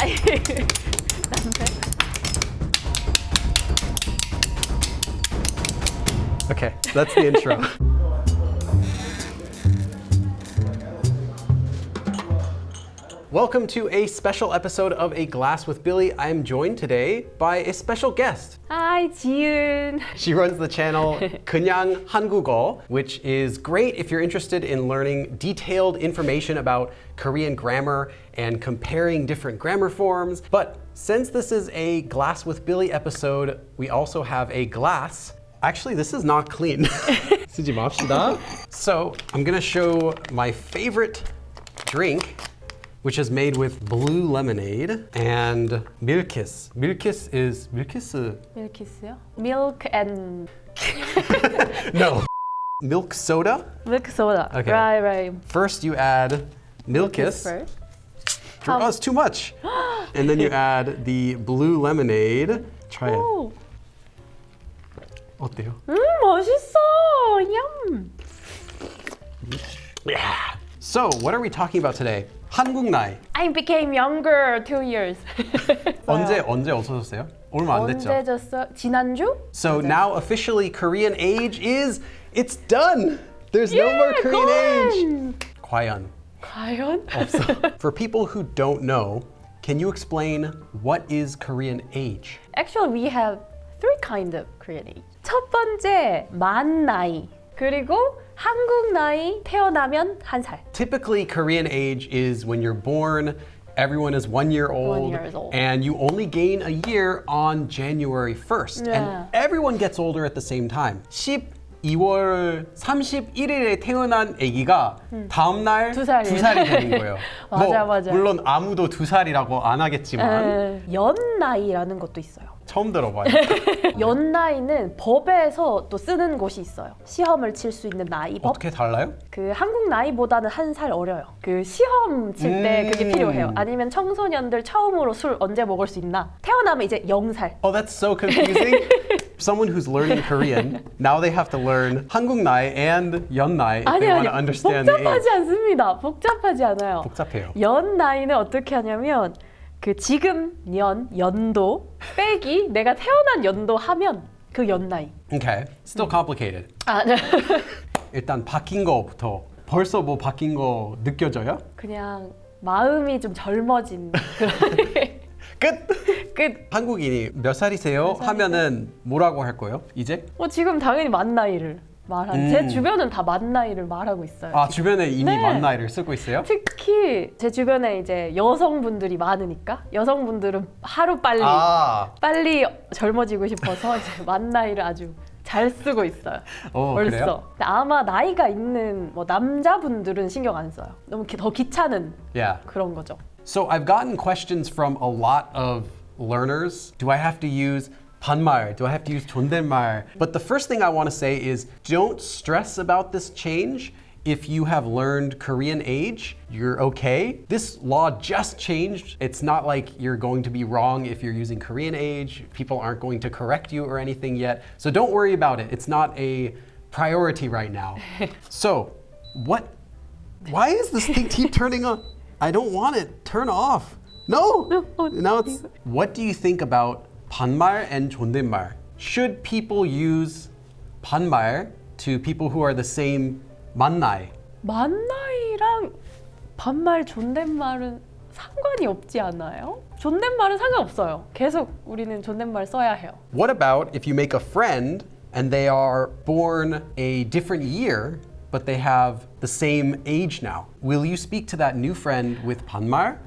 아니, 남색? Okay, that's the intro. Welcome to a special episode of A Glass with Billy. I am joined today by a special guest. Hi, Jieun. She runs the channel 그냥 한국어, which is great if you're interested in learning detailed information about Korean grammar and comparing different grammar forms. But since this is a Glass with Billy episode, we also have a glass. Actually, this is not clean. 쓰지 맙시다. So I'm gonna show my favorite drink, which is made with blue lemonade and milkis. Milkis is 밀키스요? Milk and no milk soda. milk soda. Okay. Right. First, you add milkis. First. Oh, it's too much. And then you add the blue lemonade. Try it. 오, 어때요? 맛있어. Yum. Yeah. So, what are we talking about today? 한국 나이. I became younger 2 years. 언제 없어졌어요? 얼마 안 됐죠? 언제 졌어? 지난주? So now officially Korean age it's done. There's no more Korean age. 과연. 과연? 없어. For people who don't know, can you explain what is Korean age? Actually, we have 3 kinds of Korean age. 첫 번째, 만 나이. 그리고 한국 나이 태어나면 1살. Typically, Korean age is when you're born, everyone is 1 year old, 1 year old. and you only gain a year on January 1st. Yeah. And everyone gets older at the same time. 12월 31일에 태어난 아기가 다음 날 두 살이에요. 2살이 되는 거예요. 맞아. 물론 아무도 2살이라고 안 하겠지만 연 나이라는 것도 있어요. 처음 들어봐요. 연 나이는 법에서 또 쓰는 곳이 있어요. 시험을 칠 수 있는 나이 법. 어떻게 달라요? 그 한국 나이보다는 1살 어려요. 그 시험 칠 때 그게 필요해요. 아니면 청소년들 처음으로 술 언제 먹을 수 있나? 태어나면 이제 0살. Oh, that's so confusing. Someone who's learning Korean, now they have to learn 한국 나이 and 연 나이 if they want to understand the age. 복잡하지 않습니다. 복잡하지 않아요. 복잡해요. 연 나이는 어떻게 하냐면 그 지금 연도 빼기 내가 태어난 연도 하면 그 연 나이. Okay, still complicated. 아, 네. 일단 바뀐 거부터 벌써 뭐 바뀐 거 느껴져요? 그냥 마음이 좀 젊어진 그런 끝. 한국인이 몇 살이세요? 하면은 뭐라고 할 거예요? 이제? 지금 당연히 만 나이를 말하는. 제 주변은 다 만 나이를 말하고 있어요. 아, 주변에 이미 네. 만 나이를 쓰고 있어요? 특히 제 주변에 이제 여성분들이 많으니까 여성분들은 하루 빨리 젊어지고 싶어서 이제 만 나이를 아주 잘 쓰고 있어요. 벌써. 그래요? 근데 아마 나이가 있는 뭐 남자분들은 신경 안 써요. 너무 더 귀찮은 Yeah. 그런 거죠. So I've gotten questions from a lot of learners. Do I have to use 반말? Do I have to use 존댓말? But the first thing I want to say is don't stress about this change. If you have learned Korean age, you're okay. This law just changed. It's not like you're going to be wrong if you're using Korean age. People aren't going to correct you or anything yet. So don't worry about it. It's not a priority right now. So, why is this thing keep turning on? I don't want it. Turn off. No. Now it's. What do you think about 반말 and 존댓말? Should people use 반말 to people who are the same 만 나이? 만 나이랑 반말 존댓말은 상관이 없지 않아요? 존댓말은 상관없어요. 계속 우리는 존댓말 써야 해요. What about if you make a friend and they are born a different year, but they have the same age now? Will you speak to that new friend with 반말?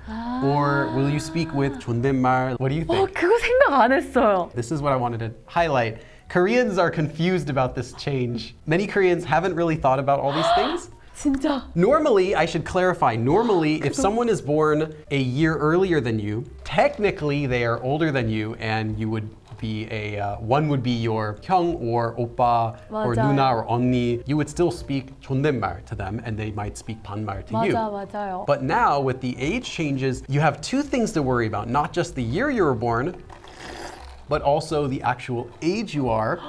Or will you speak with 존댓말? What do you think? 그거 생각 안 했어요. This is what I wanted to highlight. Koreans are confused about this change. Many Koreans haven't really thought about all these things. 진짜. Normally, I should clarify, normally if someone is born a year earlier than you, technically they are older than you and you would be one would be your 형 or 오빠 or 맞아요. 누나 or 언니. You would still speak 존댓말 to them and they might speak 반말 to you. 맞아요. But now with the age changes, you have 2 things to worry about, not just the year you were born, but also the actual age you are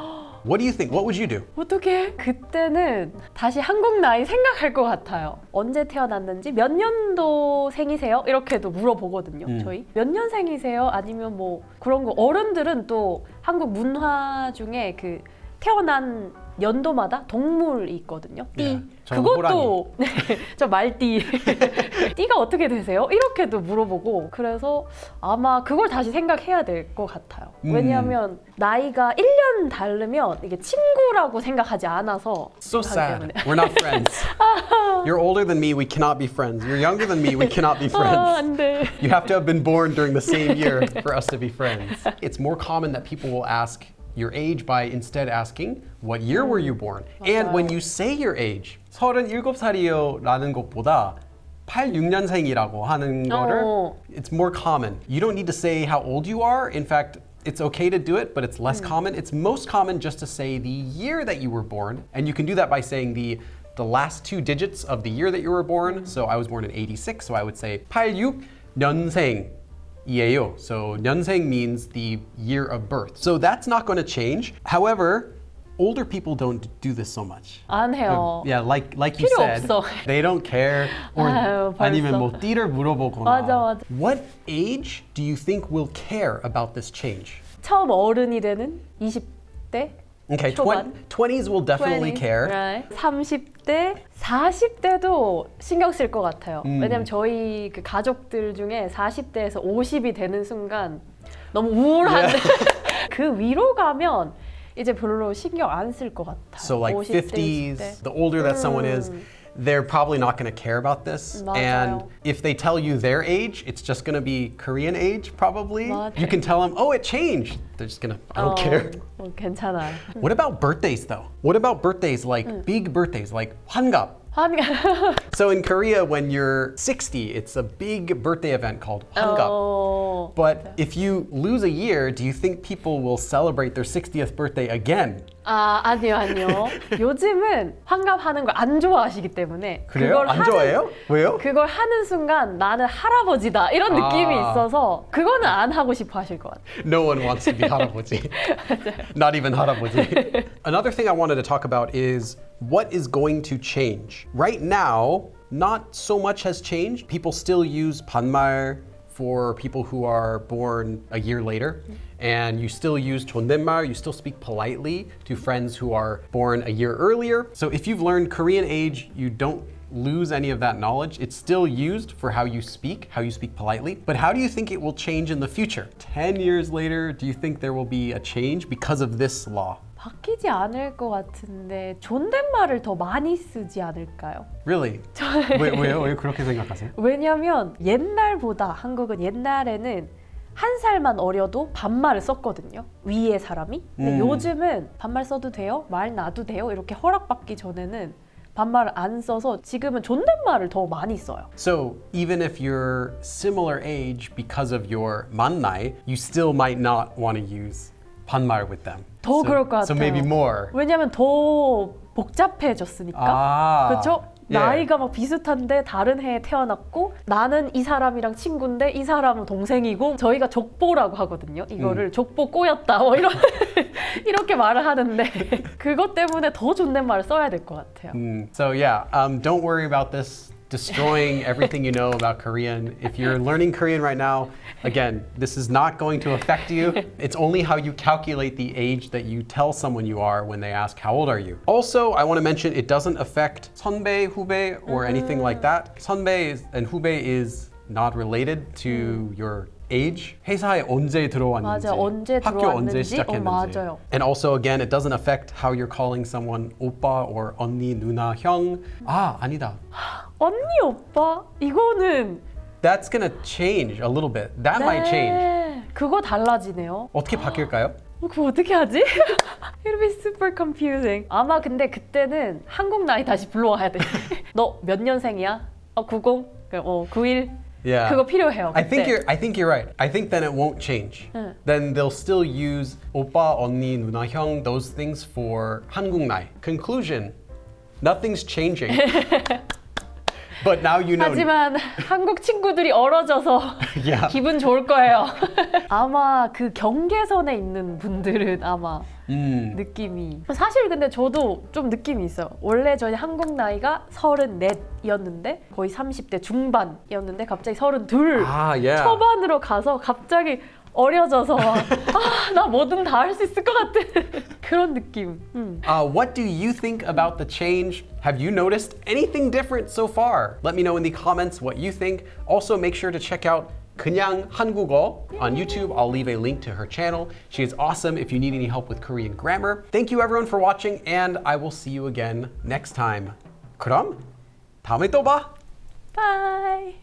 What do you think? What would you do? 어떻게? 그때는 다시 한국 나이 생각할 것 같아요. 언제 태어났는지, 몇 년도생이세요? 이렇게도 물어보거든요. 저희 몇 년생이세요? 아니면 뭐 그런 거. 어른들은 또 한국 문화 중에 그 태어난 연도마다 동물이 있거든요. 띠. 네, 저는 그것도 네, 저 말띠. 띠가 어떻게 되세요? 이렇게도 물어보고 그래서 아마 그걸 다시 생각해야 될 것 같아요. 왜냐하면 나이가 1년 다르면 이게 친구라고 생각하지 않아서 So sad. 때문에. We're not friends. You're older than me, we cannot be friends. You're younger than me, we cannot be friends. 안 돼. You have to have been born during the same year for us to be friends. It's more common that people will ask your age by instead asking what year were you born? And when you say your age, 37살이요 라는 것보다 86년생이라고 하는 거를 it's more common. You don't need to say how old you are. In fact, it's okay to do it, but it's less common. It's most common just to say the year that you were born, and you can do that by saying the last two digits of the year that you were born. So I was born in 86, so I would say 86년생. 이에요. So 년생 means the year of birth. So that's not going to change. However, older people don't do this so much. 안 해요. Yeah, like you 필요 said, 없어. they don't care. Or 아유, 아니면 벌써. 뭐 띠를 물어보거나. 맞아. What age do you think will care about this change? 처음 어른이 되는 20대 Okay, 초반? 20s will definitely 20, care. right. 30대, 40대도 신경 쓸 것 같아요. 왜냐면 저희 그 가족들 중에 40대에서 50이 되는 순간 너무 우울한데 그 위로 가면 이제 별로 신경 안 쓸 것 같아요. So like 50대, 50s, 60대. the older that someone is, they're probably not going to care about this. 맞아요. And if they tell you their age, it's just going to be Korean age probably. 맞아요. You can tell them, oh, it changed. They're just going to, I don't care. 괜찮아요. What about birthdays though? What about birthdays like big birthdays like 환갑? So in Korea, when you're 60, it's a big birthday event called 환갑. But if you lose a year, do you think people will celebrate their 60th birthday again? 아니요. 요즘은 환갑하는 걸 안 좋아하시기 때문에 그래요? 안 좋아해요? 왜요? 그걸 하는 순간 나는 할아버지다 이런 느낌이 있어서 그거는 안 하고 싶어 하실 것 같아요. No one wants to be 할아버지. Not even 할아버지. Another thing I wanted to talk about is what is going to change. Right now, not so much has changed. People still use 반말 for people who are born a year later. And you still use 존댓말, you still speak politely to friends who are born a year earlier. So if you've learned Korean age, you don't lose any of that knowledge. It's still used for how you speak politely. But how do you think it will change in the future? 10 years later, do you think there will be a change because of this law? 바뀌지 않을 것 같은데 존댓말을 더 많이 쓰지 않을까요? Really? 왜요? 왜 그렇게 생각하세요? 왜냐면 옛날보다 한국은 옛날에는 한 살만 어려도 반말을 썼거든요. 위의 사람이. 근데 요즘은 반말 써도 돼요? 말 놔도 돼요? 이렇게 허락받기 전에는 반말을 안 써서 지금은 존댓말을 더 많이 써요. So even if you're similar age because of your 만나이, you still might not want to use 반말 with them. 더 그럴 것 같아요. So maybe more. 왜냐면 더 복잡해졌으니까. 그렇죠? 나이가 막 비슷한데 다른 해에 태어났고 나는 이 사람이랑 친구인데 이 사람은 동생이고 저희가 족보라고 하거든요. 이거를 족보 꼬였다 뭐 이런 이렇게 말을 하는데 그것 때문에 더 존댓말을 써야 될 것 같아요. So yeah, don't worry about this destroying everything you know about Korean. If you're learning Korean right now, again, this is not going to affect you. It's only how you calculate the age that you tell someone you are when they ask, how old are you? Also, I want to mention it doesn't affect 선배, 후배, or anything like that. 선배 and 후배 is not related to your age. 회사에 언제 들어왔는지, 맞아, 언제 학교 들어왔는지, 언제 시작했는지. 맞아요. And also, again, it doesn't affect how you're calling someone 오빠 or 언니, 누나, 형. 아니다. 언니, 오빠? 이거는 That's gonna change a little bit. That might change. 그거 달라지네요. 어떻게 바뀔까요? 그거 어떻게 하지? It'll be super confusing. 아마 근데 그때는 한국 나이 다시 불러와야 돼. 너 몇 년생이야? 90? 91? Yeah. 그거 필요해요. I think you're right. I think then it won't change. Then they'll still use 오빠, 언니, 누나, 형, those things for 한국 나이. Conclusion, nothing's changing. But now you know. 하지만 한국 친구들이 얼어져서 Yeah. 기분 좋을 거예요. 아마 그 경계선에 있는 분들은 아마 느낌이 사실 근데 저도 좀 느낌이 있어요. 원래 저희 한국 나이가 34이었는데 거의 30대 중반이었는데 갑자기 32 yeah. 초반으로 가서 갑자기 어려져서 나 뭐든 다 할 수 있을 것 같은 그런 느낌. What do you think about the change? Have you noticed anything different so far? Let me know in the comments what you think. Also, make sure to check out 그냥 한국어 on YouTube. I'll leave a link to her channel. She is awesome if you need any help with Korean grammar. Thank you everyone for watching, and I will see you again next time. 그럼 다음에 또 봐. Bye.